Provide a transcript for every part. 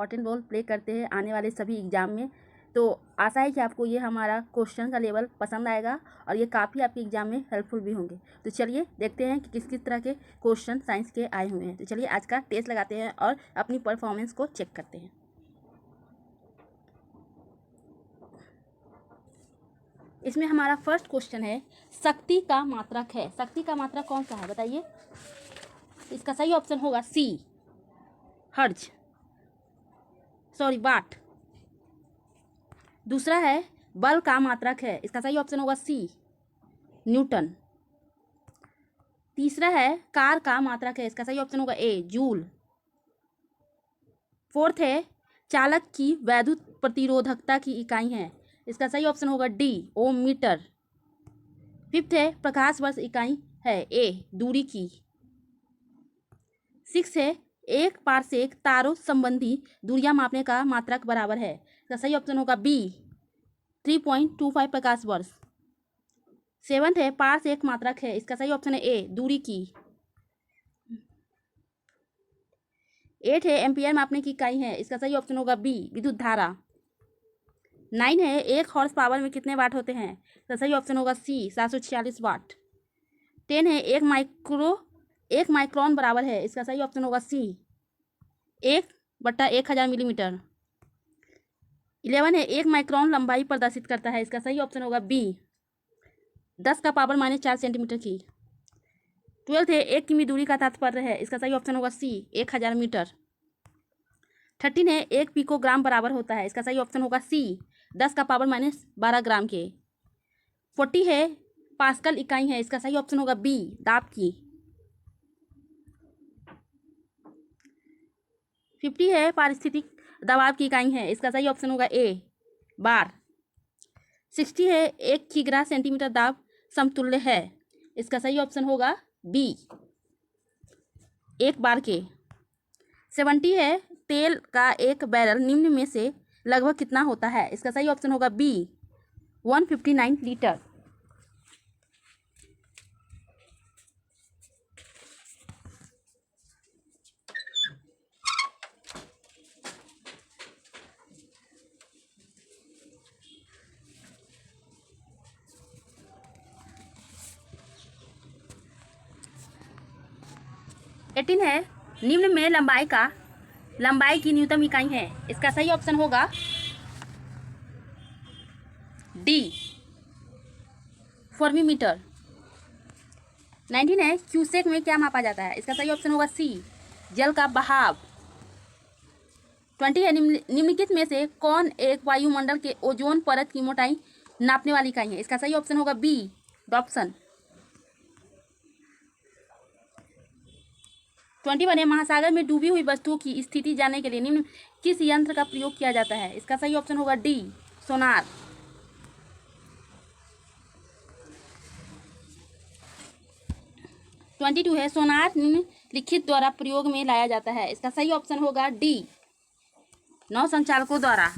Important role play करते हैं आने वाले सभी एग्जाम में। तो आशा है कि आपको ये हमारा क्वेश्चन का लेवल पसंद आएगा और ये काफ़ी आपके एग्जाम में हेल्पफुल भी होंगे। तो चलिए देखते हैं कि किस किस तरह के क्वेश्चन साइंस के आए हुए हैं। तो चलिए आज का टेस्ट लगाते हैं और अपनी परफॉर्मेंस को चेक करते हैं। इसमें हमारा फर्स्ट क्वेश्चन है, शक्ति का मात्रक है। शक्ति का मात्रक कौन सा है बताइए। इसका सही ऑप्शन होगा सी, हर्ज, वाट। दूसरा है बल का मात्रक है। इसका सही ऑप्शन होगा सी, न्यूटन। तीसरा है कार का मात्रक है। इसका सही ऑप्शन होगा ए, जूल। फोर्थ है चालक की वैद्युत प्रतिरोधकता की इकाई है। इसका सही ऑप्शन होगा डी, ओम मीटर। फिफ्थ है प्रकाश वर्ष इकाई है, ए, दूरी की। सिक्स है एक पारसेक तारों संबंधी दूरियां मापने का मात्रक बराबर है। इसका सही ऑप्शन होगा बी, 3.25 प्रकाश वर्ष। सेवंथ है पारसेक मात्रक है। इसका सही ऑप्शन है ए, दूरी की। एट है एम्पियर मापने की इकाई है। इसका सही ऑप्शन होगा बी, विद्युत धारा। 9 है एक हॉर्स पावर में कितने वाट होते हैं। इसका सही ऑप्शन होगा सी, 746 वाट। 10 है एक माइक्रोन बराबर है। इसका सही ऑप्शन होगा सी, 1/1000 मिलीमीटर। 11 है एक माइक्रोन लंबाई प्रदर्शित करता है। इसका सही ऑप्शन होगा बी, 10⁻⁴ सेंटीमीटर की। 12 है 1 किमी दूरी का तात्पर्य है। इसका सही ऑप्शन होगा सी, 1000 मीटर। 13 है 1 पिकोग्राम बराबर होता है। इसका सही ऑप्शन होगा सी, 10⁻12 ग्राम के। 40 है पास्कल इकाई है। इसका सही ऑप्शन होगा बी, दाब की। 50 है पारिस्थितिक दबाव की इकाई है। इसका सही ऑप्शन होगा ए, बार। 60 है 1 किग्रा सेंटीमीटर दाब समतुल्य है। इसका सही ऑप्शन होगा बी, 1 बार के। 70 है तेल का एक बैरल निम्न में से लगभग कितना होता है। इसका सही ऑप्शन होगा बी, 159 लीटर। एटीन है निम्न में लंबाई की न्यूनतम इकाई है। इसका सही ऑप्शन होगा डी, फॉर्मीमीटर। 19 है क्यूसेक में क्या मापा जाता है। इसका सही ऑप्शन होगा सी, जल का बहाव। 20 है निम्नलिखित में से कौन एक वायुमंडल के ओजोन परत की मोटाई नापने वाली इकाई है। इसका सही ऑप्शन होगा बी, डॉप्सन। 21 है महासागर में डूबी हुई वस्तुओं की स्थिति जानने के लिए निम्न किस यंत्र का प्रयोग किया जाता है। इसका सही ऑप्शन होगा डी, सोनार। 22 है सोनार निम्नलिखित द्वारा प्रयोग में लाया जाता है। इसका सही ऑप्शन होगा डी, नौ संचालकों द्वारा।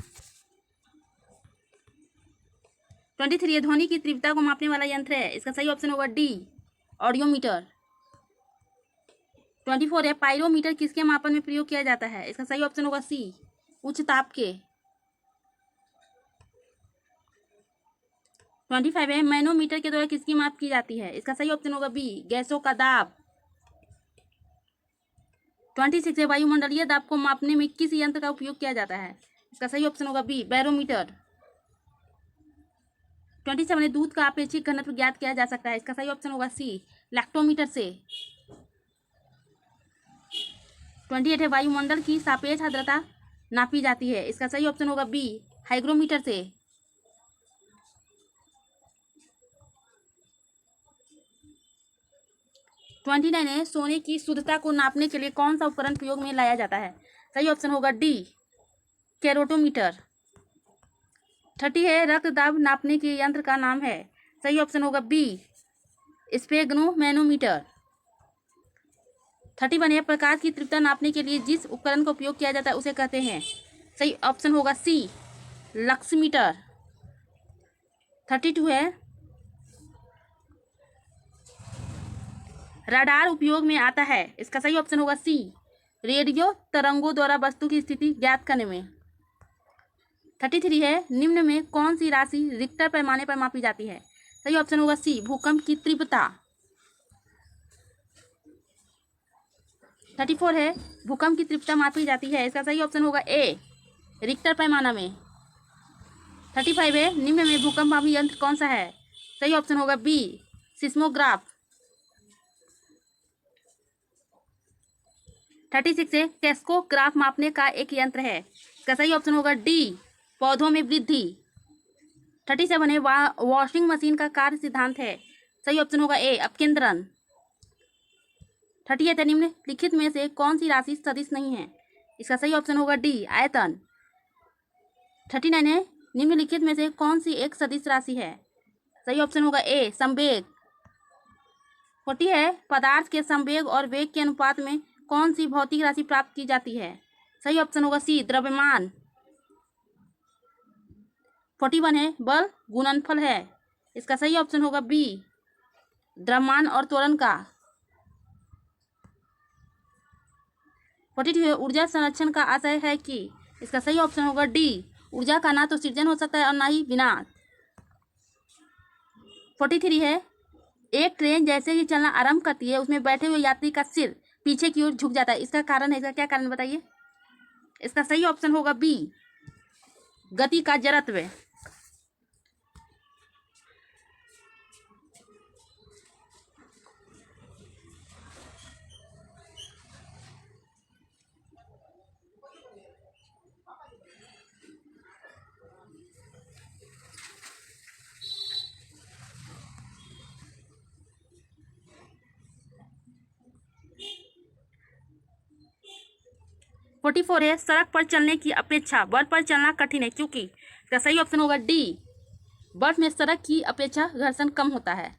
23 है ध्वनि की तीव्रता को मापने वाला यंत्र है। इसका सही ऑप्शन होगा डी, ऑडियोमीटर। 24 है पाइरोमीटर किसके मापन में प्रयोग किया जाता है। इसका सही ऑप्शन होगा सी, उच्च ताप के। 25 है मैनोमीटर के द्वारा किसकी माप की जाती है। इसका सही ऑप्शन होगा बी, गैसों का दाब। 26 है वायुमंडलीय दाब को मापने में किस यंत्र का उपयोग किया जाता है। इसका सही ऑप्शन होगा बी, बैरोमीटर। 27 है दूध का अपेक्षित घनत्व ज्ञात किया जा सकता है। इसका सही ऑप्शन होगा सी, लैक्टोमीटर से। 28 है वायुमंडल की सापेक्ष आर्द्रता नापी जाती है। इसका सही ऑप्शन होगा बी, हाइग्रोमीटर से। 29 है सोने की शुद्धता को नापने के लिए कौन सा उपकरण प्रयोग में लाया जाता है। सही ऑप्शन होगा डी, कैरोटोमीटर। 30 है रक्त दाब नापने के यंत्र का नाम है। सही ऑप्शन होगा बी, स्पेग्नोमैनोमीटर। 31 है प्रकाश की तीव्रता नापने के लिए जिस उपकरण का उपयोग किया जाता है उसे कहते हैं। सही ऑप्शन होगा सी, लक्समीटर। 32 है रडार उपयोग में आता है। इसका सही ऑप्शन होगा सी, रेडियो तरंगों द्वारा वस्तु की स्थिति ज्ञात करने में। 33 है, निम्न में कौन सी राशि रिक्टर पैमाने पर मापी जाती है? सही ऑप्शन होगा सी, भूकंप की तीव्रता। 34 है, भूकंप की तीव्रता मापी जाती है, इसका सही ऑप्शन होगा ए, रिक्टर पैमाना में। 35 है, निम्न में भूकंप मापी यंत्र कौन सा है? सही ऑप्शन होगा बी, सिस्मोग्राफ। 36 है, कैस्कोग्राफ मापने का एक यंत्र है, इसका सही ऑप्शन होगा डी, पौधों में वृद्धि। 37 है, वॉशिंग मशीन का कार्य सिद्धांत है, सही ऑप्शन होगा ए, अपकेंद्रण। 38 है, निम्नलिखित में से कौन सी राशि सदिश नहीं है? इसका सही ऑप्शन होगा डी, आयतन। 39 है, निम्नलिखित में से कौन सी एक सदिश राशि है? सही ऑप्शन होगा ए, संवेग। 40 है, पदार्थ के संवेग और वेग के अनुपात में कौन सी भौतिक राशि प्राप्त की जाती है? सही ऑप्शन होगा सी, द्रव्यमान। 41 है, बल गुणनफल है, इसका सही ऑप्शन होगा बी, द्रव्यमान और त्वरण का। 42 है, ऊर्जा संरक्षण का आशय है कि, इसका सही ऑप्शन होगा डी, ऊर्जा का ना तो सृजन हो सकता है और ना ही विनाश। 43 है, एक ट्रेन जैसे ही चलना आरंभ करती है उसमें बैठे हुए यात्री का सिर पीछे की ओर झुक जाता है, इसका कारण है, इसका क्या कारण बताइए? इसका सही ऑप्शन होगा बी, गति का जड़त्व। 44 है, सड़क पर चलने की अपेक्षा बर्फ पर चलना कठिन है, क्योंकि, इसका सही ऑप्शन होगा डी, बर्फ में सड़क की अपेक्षा घर्षण कम होता है।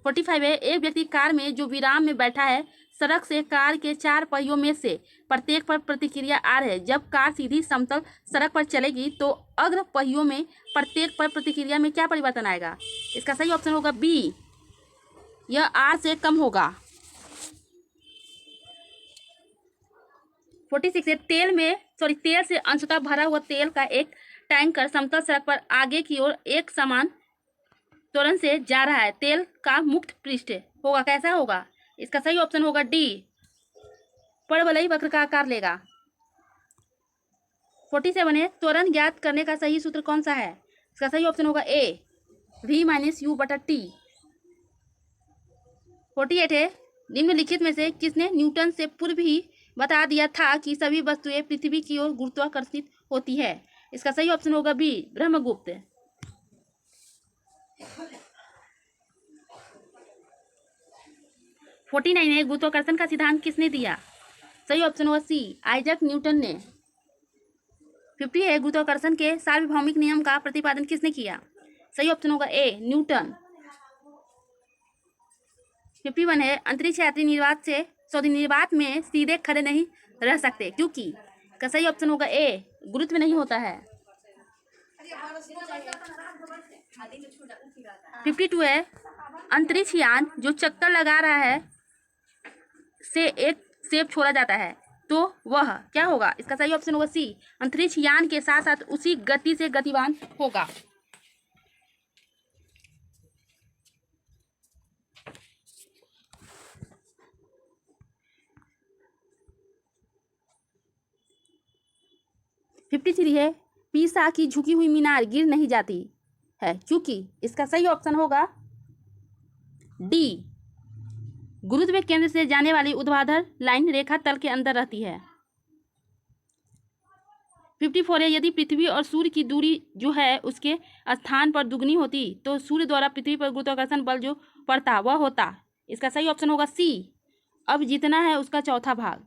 45 है, एक व्यक्ति कार में जो विराम में बैठा है, सड़क से कार के 4 पहियों में से प्रत्येक पर प्रतिक्रिया आ रही है। जब कार सीधी समतल सड़क पर चलेगी तो अग्र पहियों में प्रत्येक पर प्रतिक्रिया में क्या परिवर्तन आएगा? इसका सही ऑप्शन होगा बी, यह आर से कम होगा। 46 है, तेल से अंशतः भरा हुआ तेल का एक टैंकर समतल सड़क पर आगे की ओर एक समान त्वरण से जा रहा है, तेल का मुक्त पृष्ठ होगा, कैसा होगा? इसका सही ऑप्शन होगा डी, परवलयी वक्र का आकार लेगा। 47 है, त्वरण ज्ञात करने का सही सूत्र कौन सा है? इसका सही ऑप्शन होगा ए, v-u/t। 48 है, निम्नलिखित में से किसने न्यूटन से पूर्व ही बता दिया था कि सभी वस्तुएं पृथ्वी की ओर गुरुत्वाकर्षित होती है? इसका सही ऑप्शन होगा बी, ब्रह्मगुप्त। 49 है, गुरुत्वाकर्षण का सिद्धांत किसने दिया? सही ऑप्शन होगा सी, आइजैक न्यूटन ने। 50 है, गुरुत्वाकर्षण के सार्वभौमिक नियम का प्रतिपादन किसने किया? सही ऑप्शन होगा ए, न्यूटन। 51 है, अंतरिक्ष यात्री निर्वात में सीधे खड़े नहीं रह सकते, क्योंकि, का सही ऑप्शन होगा ए, गुरुत्व नहीं होता है। 52 है, अंतरिक्ष यान जो चक्कर लगा रहा है से एक सेब छोड़ा जाता है तो वह क्या होगा? इसका सही ऑप्शन होगा सी, अंतरिक्ष यान के साथ साथ उसी गति से गतिवान होगा। 53 है, पीसा की झुकी हुई मीनार गिर नहीं जाती है, क्योंकि, इसका सही ऑप्शन होगा डी, गुरुत्व केंद्र से जाने वाली ऊर्ध्वाधर लाइन रेखा तल के अंदर रहती है। 54 है, यदि पृथ्वी और सूर्य की दूरी जो है उसके स्थान पर दुगनी होती तो सूर्य द्वारा पृथ्वी पर गुरुत्वाकर्षण बल जो पड़ता वह होता, इसका सही ऑप्शन होगा सी, अब जितना है उसका चौथा भाग।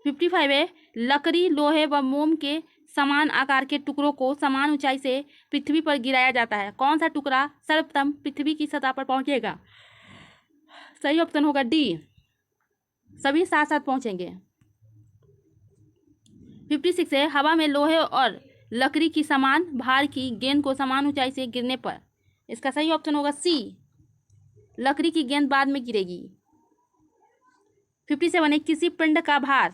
55 है, लकड़ी, लोहे व मोम के समान आकार के टुकड़ों को समान ऊंचाई से पृथ्वी पर गिराया जाता है, कौन सा टुकड़ा सर्वप्रथम पृथ्वी की सतह पर पहुंचेगा? सही ऑप्शन होगा डी, सभी साथ साथ पहुंचेंगे। 56 है, हवा में लोहे और लकड़ी की समान भार की गेंद को समान ऊंचाई से गिरने पर, इसका सही ऑप्शन होगा सी, लकड़ी की गेंद बाद में गिरेगी। 57 है किसी पिंड का भार,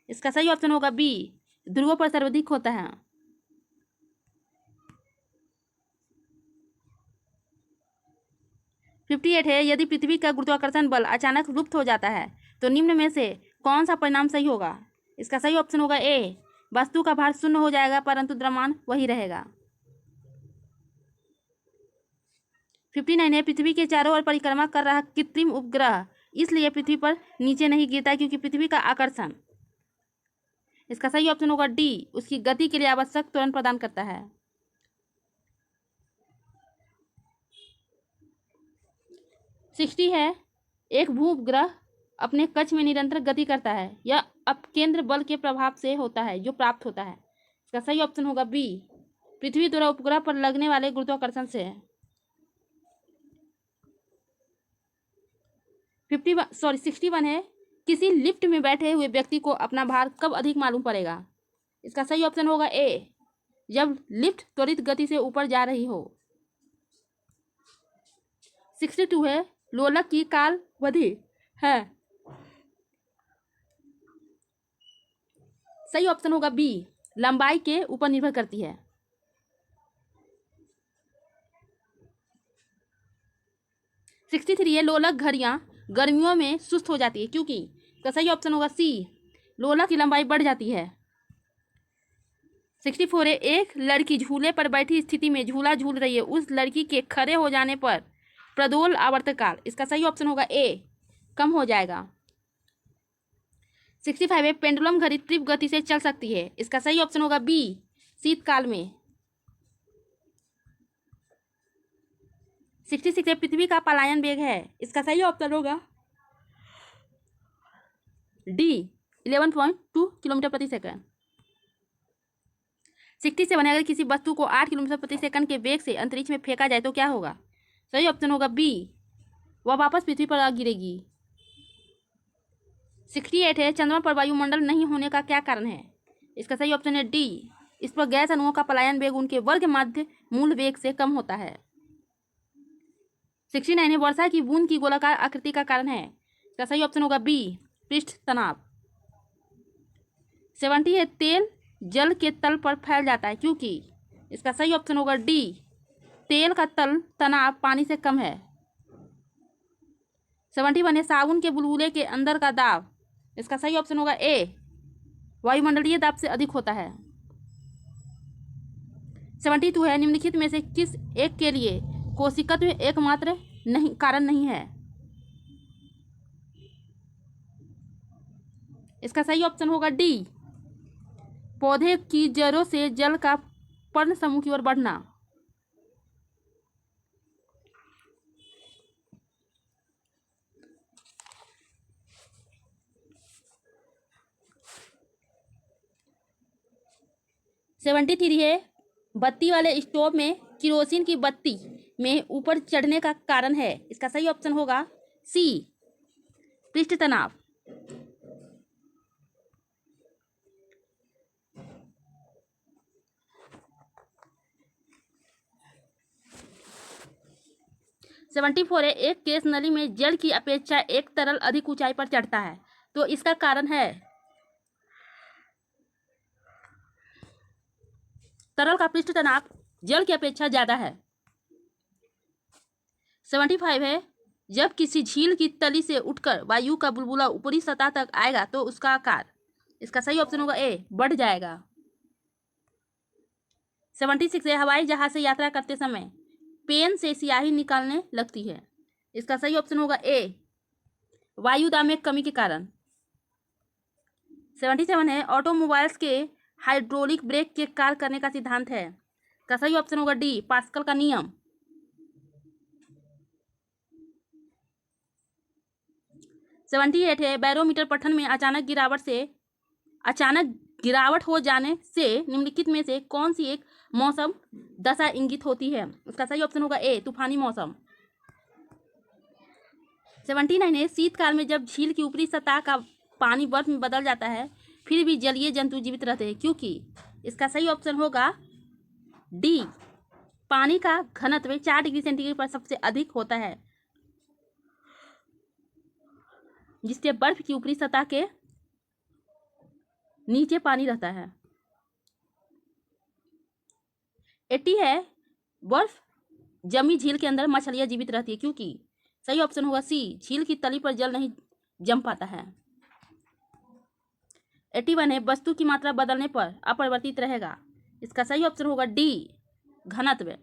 इसका सही ऑप्शन होगा बी, ध्रुवों पर सर्वाधिक होता है। 58 है यदि पृथ्वी का गुरुत्वाकर्षण बल अचानक लुप्त हो जाता है तो निम्न में से कौन सा परिणाम सही होगा, इसका सही ऑप्शन होगा ए, वस्तु का भार शून्य हो जाएगा परंतु द्रव्यमान वही रहेगा। 59 है पृथ्वी के चारों ओर परिक्रमा कर रहा कृत्रिम उपग्रह इसलिए पृथ्वी पर नीचे नहीं गिरता क्योंकि पृथ्वी का आकर्षण, इसका सही ऑप्शन होगा डी, उसकी गति के लिए आवश्यक त्वरण प्रदान करता है। 60 है एक भू उपग्रह अपने कक्ष में निरंतर गति करता है, यह अपकेंद्र बल के प्रभाव से होता है जो प्राप्त होता है, इसका सही ऑप्शन होगा बी, पृथ्वी द्वारा उपग्रह पर लगने वाले गुरुत्वाकर्षण से। 61 है किसी लिफ्ट में बैठे हुए व्यक्ति को अपना भार कब अधिक मालूम पड़ेगा, इसका सही ऑप्शन होगा ए, जब लिफ्ट त्वरित गति से ऊपर जा रही हो। 62 है लोलक की कालावधि है, सही ऑप्शन होगा बी, लंबाई के ऊपर निर्भर करती है। 63 है लोलक घड़ियां गर्मियों में सुस्त हो जाती है क्योंकि, इसका सही ऑप्शन होगा सी, लोलक की लंबाई बढ़ जाती है। 64 है एक लड़की झूले पर बैठी स्थिति में झूला झूल रही है, उस लड़की के खड़े हो जाने पर प्रदोल आवर्तकाल, इसका सही ऑप्शन होगा ए, कम हो जाएगा। 65 है पेंडुलम घड़ी तीव्र गति से चल सकती है, इसका सही ऑप्शन होगा बी, शीतकाल में। 66 है पृथ्वी का पलायन वेग है, इसका सही ऑप्शन होगा डी, 11.2 किलोमीटर प्रति सेकंड। 67 है अगर किसी वस्तु को 8 किलोमीटर प्रति सेकंड के वेग से अंतरिक्ष में फेंका जाए तो क्या होगा, सही ऑप्शन होगा बी, वह वापस पृथ्वी पर आ गिरेगी। 68 है चंद्रमा पर वायुमंडल नहीं होने का क्या कारण है, इसका सही ऑप्शन है डी, इस पर गैस अणुओं का पलायन वेग उनके वर्ग माध्य मूल वेग से कम होता है। 69 है वर्षा की बूंद की गोलाकार आकृति का कारण है, इसका सही ऑप्शन होगा बी, पृष्ठ तनाव। 70 है तेल जल के तल पर फैल जाता है क्योंकि, इसका सही ऑप्शन होगा डी, तेल का तल तनाव पानी से कम है। 71 है साबुन के बुलबुले के अंदर का दाब, इसका सही ऑप्शन होगा ए, वायुमंडलीय दाब से अधिक होता है। 72 है निम्नलिखित में से किस एक के लिए कोशिकत्व एकमात्र नहीं कारण नहीं है, इसका सही ऑप्शन होगा डी, पौधे की जड़ों से जल का पर्ण समूह की ओर बढ़ना। 73 है बत्ती वाले स्टोव में किरोसिन की बत्ती में ऊपर चढ़ने का कारण है, इसका सही ऑप्शन होगा सी, पृष्ठ तनाव। 74 है एक केस नली में जल की अपेक्षा एक तरल अधिक ऊंचाई पर चढ़ता है तो इसका कारण है, तरल का पृष्ठ तनाव जल की अपेक्षा ज्यादा है। 75 है जब किसी झील की तली से उठकर वायु का बुलबुला ऊपरी सतह तक आएगा तो उसका आकार, इसका सही ऑप्शन होगा ए, बढ़ जाएगा। 76 है हवाई जहाज से यात्रा करते समय पेन से स्याही निकालने लगती है, इसका सही ऑप्शन होगा ए, वायुदाब में कमी के कारण। 77 है ऑटोमोबाइल्स के हाइड्रोलिक ब्रेक के कार्य करने का सिद्धांत है, इसका सही ऑप्शन होगा डी, पास्कल का नियम। 78 है बैरोमीटर पठन में अचानक गिरावट हो जाने से निम्नलिखित में से कौन सी एक मौसम दशा इंगित होती है, उसका सही ऑप्शन होगा ए, तूफानी मौसम। 79 है शीतकाल में जब झील की ऊपरी सतह का पानी बर्फ में बदल जाता है फिर भी जलीय जंतु जीवित रहते हैं क्योंकि, इसका सही ऑप्शन होगा डी, पानी का घनत्व 4 डिग्री सेंटीग्रेड पर सबसे अधिक होता है। जिससे बर्फ की ऊपरी सतह के नीचे पानी रहता है। 80 है बर्फ जमी झील के अंदर मछलियां जीवित रहती है, क्योंकि सही ऑप्शन होगा सी, झील की तली पर जल नहीं जम पाता है। 81 है वस्तु की मात्रा बदलने पर अपरिवर्तित रहेगा, इसका सही ऑप्शन होगा डी, घनत्व।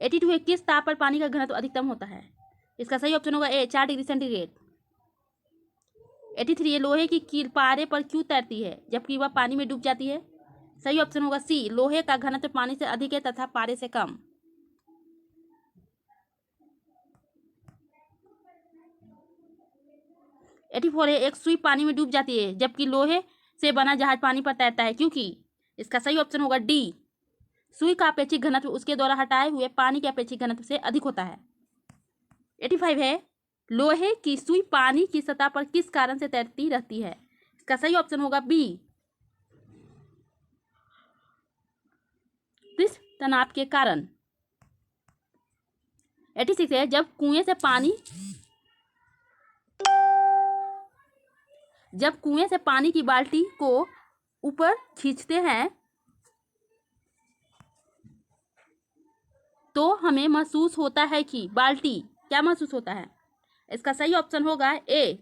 82 है किस ताप पर पानी का घनत्व अधिकतम होता है, इसका सही ऑप्शन होगा ए, 4 डिग्री सेंटीग्रेड। 83 है लोहे की कील पारे पर क्यों तैरती है जबकि वह पानी में डूब जाती है, सही ऑप्शन होगा सी, लोहे का घनत्व पानी से अधिक है तथा पारे से कम। 84 है एक सुई पानी में डूब जाती है जबकि लोहे से बना जहाज पानी पर तैरता है, क्योंकि इसका सही ऑप्शन होगा डी, सुई का अपेक्षित घनत्व उसके द्वारा हटाए हुए पानी के अपेक्षित घनत्व से अधिक होता है। 85 है लोहे की सुई पानी की सतह पर किस कारण से तैरती रहती है, इसका सही ऑप्शन होगा बी, पृष्ठ तनाव के कारण। 86 है जब कुएं से पानी की बाल्टी को ऊपर खींचते हैं तो हमें महसूस होता है कि बाल्टी क्या महसूस होता है, इसका सही ऑप्शन होगा ए,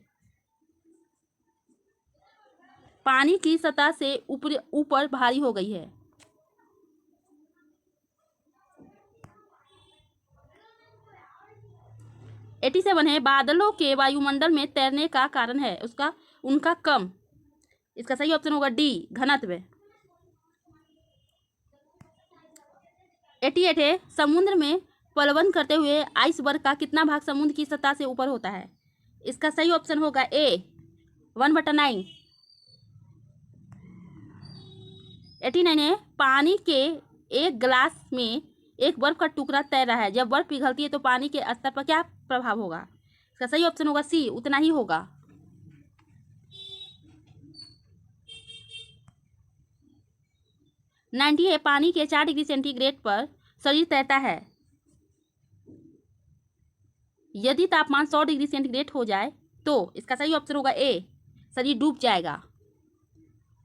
पानी की सतह से ऊपर भारी हो गई है। 87 है बादलों के वायुमंडल में तैरने का कारण है उनका कम, इसका सही ऑप्शन होगा डी, घनत्व। 88 है समुद्र में प्लवन करते हुए आइसबर्ग का कितना भाग समुद्र की सतह से ऊपर होता है, इसका सही ऑप्शन होगा ए, 1/9। 89 है पानी के एक गिलास में एक बर्फ का टुकड़ा तैर रहा है, जब बर्फ पिघलती है तो पानी के स्तर पर क्या प्रभाव होगा, इसका सही ऑप्शन होगा सी, उतना ही होगा। 90 है पानी के 4 डिग्री सेंटीग्रेड पर शरीर तैरता है, यदि तापमान 100 डिग्री सेंटीग्रेड हो जाए तो इसका सही ऑप्शन होगा ए, शरीर डूब जाएगा।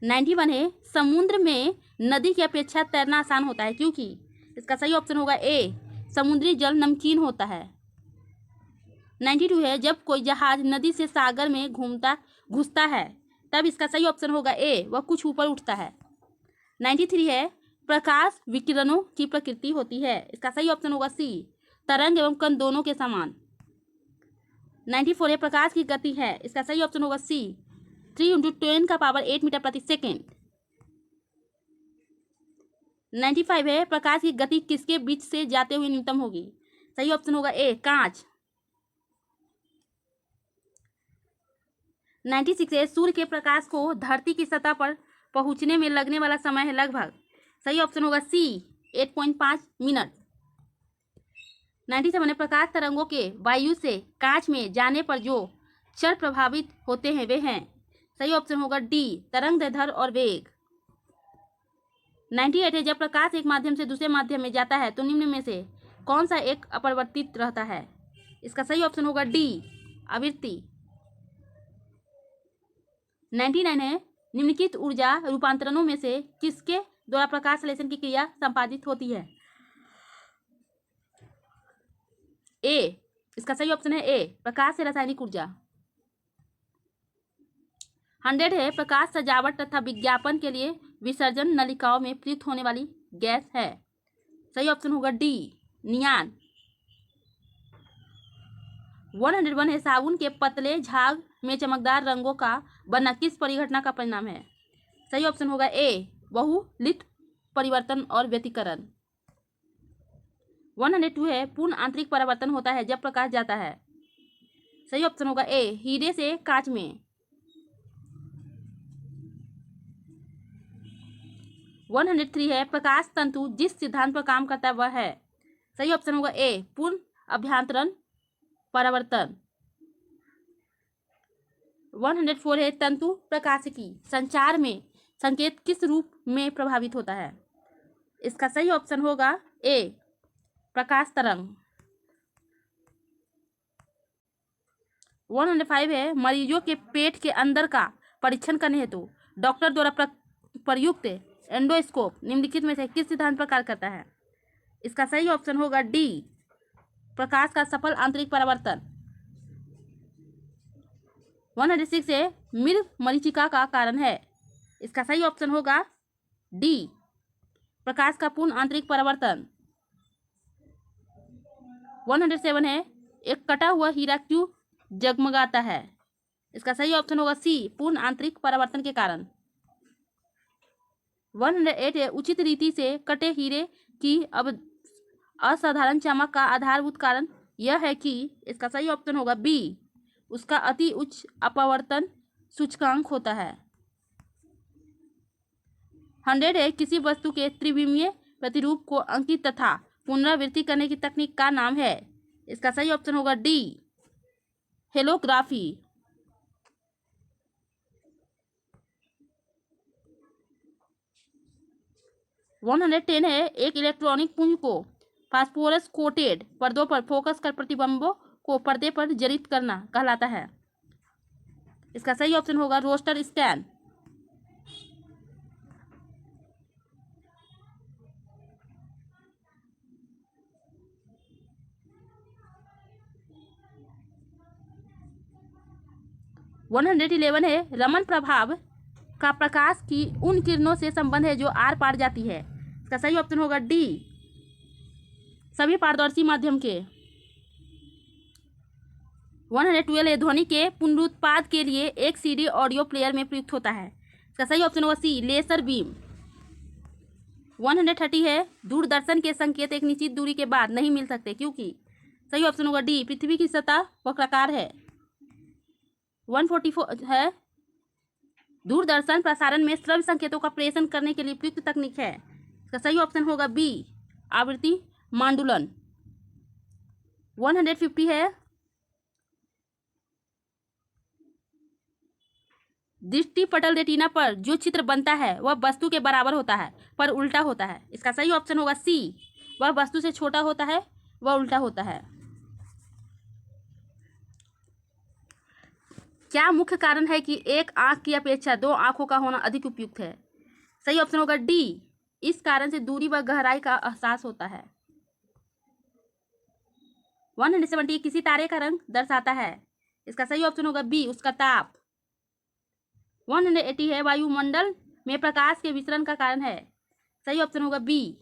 91 है समुद्र में नदी की अपेक्षा तैरना आसान होता है, क्योंकि इसका सही ऑप्शन होगा ए, समुद्री जल नमकीन होता है। 92 है जब कोई जहाज नदी से सागर में घुसता है तब इसका सही ऑप्शन होगा ए, वह कुछ ऊपर उठता है। 93 है प्रकाश विकिरणों की प्रकृति होती है, इसका सही ऑप्शन होगा सी, तरंग एवं कण दोनों के समान। 94 है प्रकाश की गति है, इसका सही ऑप्शन होगा सी, 3 × 10⁸ मीटर प्रति सेकेंड। 95 है प्रकाश की गति किसके बीच से जाते हुए न्यूनतम होगी, सही ऑप्शन होगा ए, कांच। 96 है सूर्य के प्रकाश को धरती की सतह पर पहुंचने में लगने वाला समय है लगभग, सही ऑप्शन होगा सी, 8.5 मिनट। 97 है प्रकाश तरंगों के वायु से कांच में जाने पर जो क्षण प्रभावित होते हैं वे हैं, सही ऑप्शन होगा डी, तरंग दैर्ध्य और वेग। 98 है जब प्रकाश एक माध्यम से दूसरे माध्यम में जाता है तो निम्न में से कौन सा एक अपरिवर्तित रहता है, इसका सही ऑप्शन होगा डी, आवृत्ति। 99 है निम्नलिखित ऊर्जा रूपांतरणों में से किसके द्वारा प्रकाश संश्लेषण की क्रिया संपादित होती है, ए, इसका सही ऑप्शन है ए, प्रकाश से रासायनिक ऊर्जा। 100 है प्रकाश सजावट तथा विज्ञापन के लिए विसर्जन नलिकाओं में प्रयुक्त होने वाली गैस है, सही ऑप्शन होगा डी, नियान। 101 है साबुन के पतले झाग में चमकदार रंगों का बनना किस परिघटना का परिणाम है, सही ऑप्शन होगा ए, बहुलित परिवर्तन और व्यतिकरण। 102 है पूर्ण आंतरिक परावर्तन होता है जब प्रकाश जाता है, सही ऑप्शन होगा ए, हीरे से कांच में। 103 है प्रकाश तंतु जिस सिद्धांत पर काम करता है वह है, सही ऑप्शन होगा ए, पूर्ण अभ्यांतरण परावर्तन। 104 है तंतु प्रकाशिकी संचार में संकेत किस रूप में प्रभावित होता है, इसका सही ऑप्शन होगा ए, प्रकाश तरंग। 105 है मरीजों के पेट के अंदर का परीक्षण करने हेतु डॉक्टर द्वारा प्रयुक्त एंडोस्कोप निम्नलिखित में से किस सिद्धांत पर कार्य करता है? इसका सही ऑप्शन होगा डी, प्रकाश का सफल आंतरिक परावर्तन। 106 है मृत मरीचिका का कारण है। इसका सही ऑप्शन होगा डी, प्रकाश का पूर्ण आंतरिक परावर्तन। 107 है एक कटा हुआ हीरा क्यों जगमगाता है? इसका सही ऑप्शन होगा सी, पूर्ण आंतरिक परावर्तन के कारण। 108 है उचित रीति से कटे हीरे की अब असाधारण चमक का आधारभूत कारण यह है कि इसका सही ऑप्शन होगा बी, उसका अति उच्च अपवर्तन सूचकांक होता है। 100 है किसी वस्तु के त्रिविमीय प्रतिरूप को अंकित तथा पुनरावृत्ति करने की तकनीक का नाम है। इसका सही ऑप्शन होगा डी, हेलोग्राफी। 110 है एक इलेक्ट्रॉनिक पुंज को फास्फोरस कोटेड पर्दों पर फोकस कर प्रतिबिंबों को पर्दे पर जड़ित करना कहलाता है। इसका सही ऑप्शन होगा रोस्टर स्कैन। 111 है रमन प्रभाव का प्रकाश की उन किरणों से संबंध है जो आर पार जाती है। इसका सही ऑप्शन होगा डी, सभी पारदर्शी माध्यम के। 112 है ध्वनि के पुनरुत्पाद के लिए एक सीडी ऑडियो प्लेयर में प्रयुक्त होता है। इसका सही ऑप्शन होगा सी, लेसर बीम। 130 है दूरदर्शन के संकेत एक निश्चित दूरी के बाद नहीं मिल सकते क्योंकि सही ऑप्शन होगा डी, पृथ्वी की सतह वक्राकार है। 144 है दूरदर्शन प्रसारण में श्रव्य संकेतों का प्रेषण करने के लिए प्रयुक्त तकनीक है। इसका सही ऑप्शन होगा बी, आवृत्ति मांडुलन। 150 है दृष्टि पटल रेटिना पर जो चित्र बनता है वह वस्तु के बराबर होता है पर उल्टा होता है। इसका सही ऑप्शन होगा सी, वह वस्तु से छोटा होता है वह उल्टा होता है। क्या मुख्य कारण है कि एक आंख की अपेक्षा दो आंखों का होना अधिक उपयुक्त है? सही ऑप्शन होगा डी, इस कारण से दूरी व गहराई का एहसास होता है। 170 किसी तारे का रंग दर्शाता है। इसका सही ऑप्शन होगा बी, उसका ताप। 180 है वायुमंडल में प्रकाश के विसरण का कारण है। सही ऑप्शन होगा बी,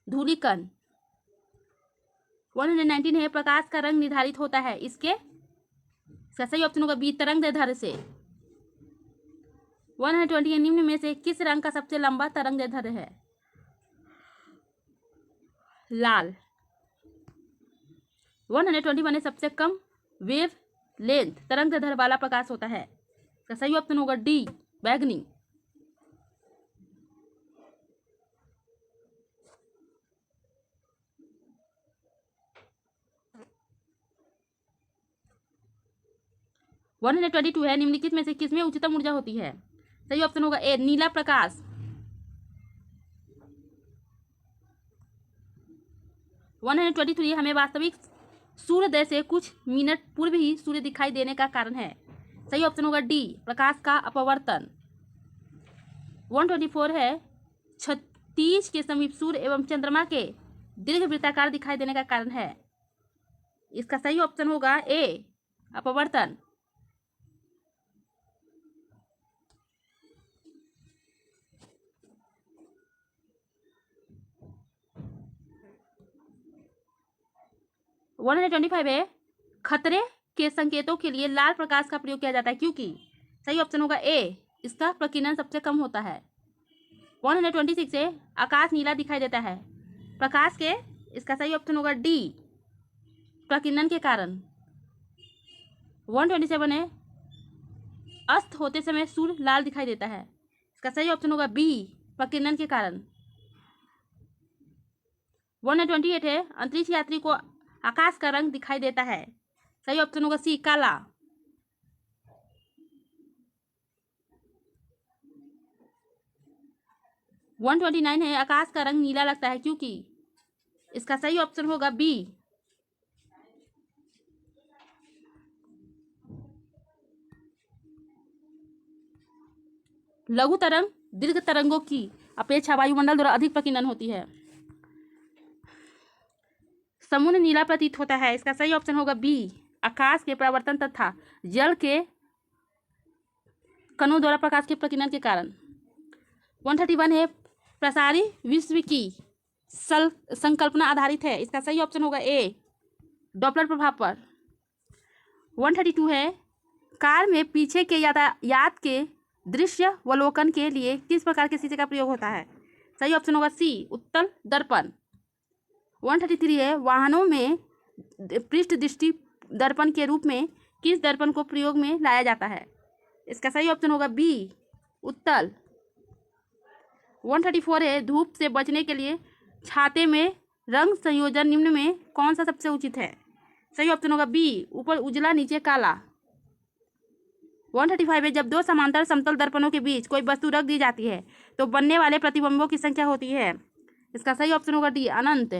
धूलिकण। 119 है प्रकाश का रंग निर्धारित होता है इसका सही ऑप्शन होगा बी, तरंगदैर्ध्य से। 120 है निम्न में से किस रंग का सबसे लंबा तरंगदैर्ध्य है? लाल। 121 है सबसे कम वेव लेंथ तरंगदैर्ध्य वाला प्रकाश होता है। इसका सही ऑप्शन होगा डी, बैगनी। 122 है निम्नलिखित में से किसमें उच्चतम ऊर्जा होती है? सही ऑप्शन होगा ए, नीला प्रकाश। 123 हमें वास्तविक सूर्योदय से कुछ मिनट पूर्व ही सूर्य दिखाई देने का कारण है। सही ऑप्शन होगा डी, प्रकाश का अपवर्तन। 124 है क्षितिज के समीप सूर्य एवं चंद्रमा के दीर्घ वृत्ताकार दिखाई देने का कारण है। इसका सही ऑप्शन होगा ए, अपवर्तन। 125 है खतरे के संकेतों के लिए लाल प्रकाश का प्रयोग किया जाता है क्योंकि सही ऑप्शन होगा ए, इसका प्रकीर्णन सबसे कम होता है। 126 है आकाश नीला दिखाई देता है प्रकाश के। इसका सही ऑप्शन होगा डी, प्रकीर्णन के कारण। 127 है अस्त होते समय सूर्य लाल दिखाई देता है। इसका सही ऑप्शन होगा बी, प्रकीर्णन के कारण। 128 है अंतरिक्ष यात्री को आकाश का रंग दिखाई देता है। सही ऑप्शन होगा सी, काला। 129 है आकाश का रंग नीला लगता है क्योंकि इसका सही ऑप्शन होगा बी, लघु तरंग दीर्घ तरंगों की अपेक्षा वायुमंडल द्वारा अधिक प्रकीर्णन होती है। समुद्र नीला प्रतीत होता है, इसका सही ऑप्शन होगा बी, आकाश के परावर्तन तथा जल के कणों द्वारा प्रकाश के प्रकीर्णन के कारण। 131 है प्रसारी विश्व की संकल्पना आधारित है, इसका सही ऑप्शन होगा ए, डॉपलर प्रभाव पर। 132 है कार में पीछे के यातायात के दृश्यावलोकन के लिए किस प्रकार के शीशे का प्रयोग होता है, सही ऑप्शन होगा सी, उत्तल दर्पण। 133 है वाहनों में पृष्ठ दृष्टि दर्पण के रूप में किस दर्पण को प्रयोग में लाया जाता है, इसका सही ऑप्शन होगा बी, उत्तल। 134 है धूप से बचने के लिए छाते में रंग संयोजन निम्न में कौन सा सबसे उचित है, सही ऑप्शन होगा बी, ऊपर उजला नीचे काला। 135 है जब दो समांतर समतल दर्पणों के बीच कोई वस्तु रख दी जाती है तो बनने वाले प्रतिबिंबों की संख्या होती है, इसका सही ऑप्शन होगा डी, अनंत।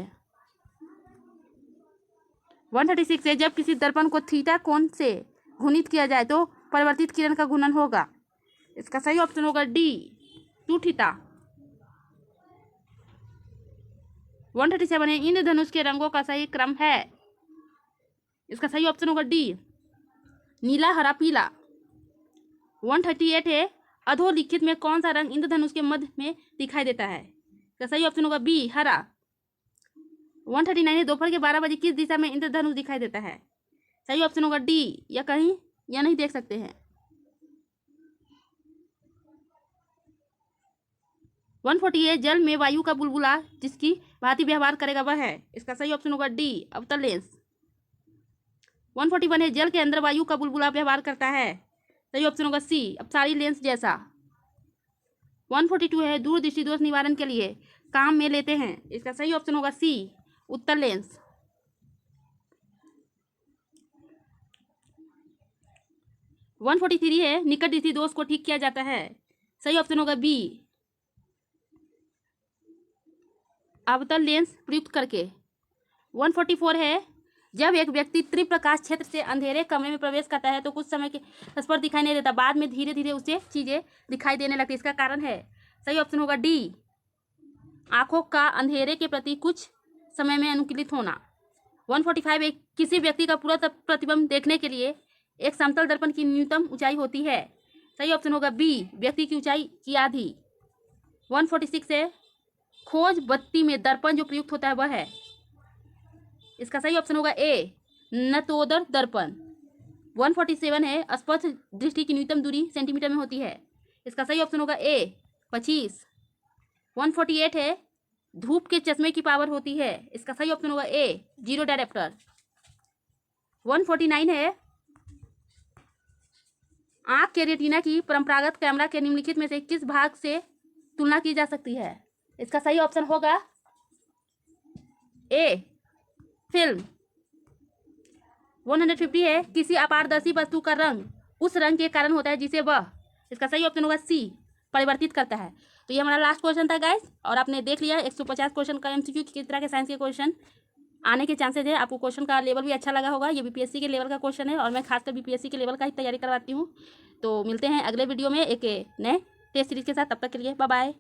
136 है जब किसी दर्पण को थीटा कोण से घूर्णित किया जाए तो परिवर्तित किरण का घूर्णन होगा, इसका सही ऑप्शन होगा डी, 2 थीटा। 137 है इंद्रधनुष के रंगों का सही क्रम है, इसका सही ऑप्शन होगा डी, नीला हरा पीला। 138 है अधोलिखित में कौन सा रंग इंद्रधनुष के मध्य में दिखाई देता है, इसका सही ऑप्शन होगा बी, हरा। 139 है दोपहर के 12 बजे किस दिशा में इंद्रधनुष दिखाई देता है, सही ऑप्शन होगा डी, या कहीं या नहीं देख सकते हैं। 140 है जल में वायु का बुलबुला जिसकी भांति व्यवहार करेगा वह है, इसका सही ऑप्शन होगा डी, अवतल लेंस। 141 है जल के अंदर वायु का बुलबुला व्यवहार करता है, सही ऑप्शन होगा सी, अपसारी लेंस जैसा। 142 है दूरदृष्टि दोष निवारण के लिए काम में लेते हैं, इसका सही ऑप्शन होगा सी, उत्तल लेंस। 143 है निकट दृष्टि दोष को ठीक किया जाता है, सही ऑप्शन होगा बी, अवतल लेंस प्रयुक्त करके। 144 है जब एक व्यक्ति त्रिप्रकाश क्षेत्र से अंधेरे कमरे में प्रवेश करता है तो कुछ समय के स्पर्श दिखाई नहीं देता, बाद में धीरे धीरे उसे चीजें दिखाई देने लगती, इसका कारण है, सही ऑप्शन होगा डी, आंखों का अंधेरे के प्रति कुछ समय में अनुकूलित होना। 145 है किसी व्यक्ति का पूरा प्रतिबिंब देखने के लिए एक समतल दर्पण की न्यूनतम ऊंचाई होती है, सही ऑप्शन होगा बी, व्यक्ति की ऊंचाई की आधी। 146 है खोज बत्ती में दर्पण जो प्रयुक्त होता है वह है, इसका सही ऑप्शन होगा ए, नतोदर दर्पण। 147 है स्पष्ट दृष्टि की न्यूनतम दूरी सेंटीमीटर में होती है, इसका सही ऑप्शन होगा ए, 25। 148 है धूप के चश्मे की पावर होती है, इसका सही ऑप्शन होगा ए, 0 डायरेप्टर। 149 है आंख के रेटिना की परंपरागत कैमरा के निम्नलिखित में से किस भाग से तुलना की जा सकती है, इसका सही ऑप्शन होगा ए, फिल्म। 150 है किसी अपारदर्शी वस्तु का रंग उस रंग के कारण होता है जिसे वह, इसका सही ऑप्शन होगा सी, परिवर्तित करता है। तो ये हमारा लास्ट क्वेश्चन था गाइस, और आपने देख लिया 150 क्वेश्चन का एमसीक्यू किस तरह के साइंस के क्वेश्चन आने के चांसेस है। आपको क्वेश्चन का लेवल भी अच्छा लगा होगा, ये बीपीएससी के लेवल का क्वेश्चन है और मैं खासकर बीपीएससी के लेवल का ही तैयारी करवाती हूँ। तो मिलते हैं अगले वीडियो में एक नए टेस्ट सीरीज के साथ, तब तक के लिए बाय बाय।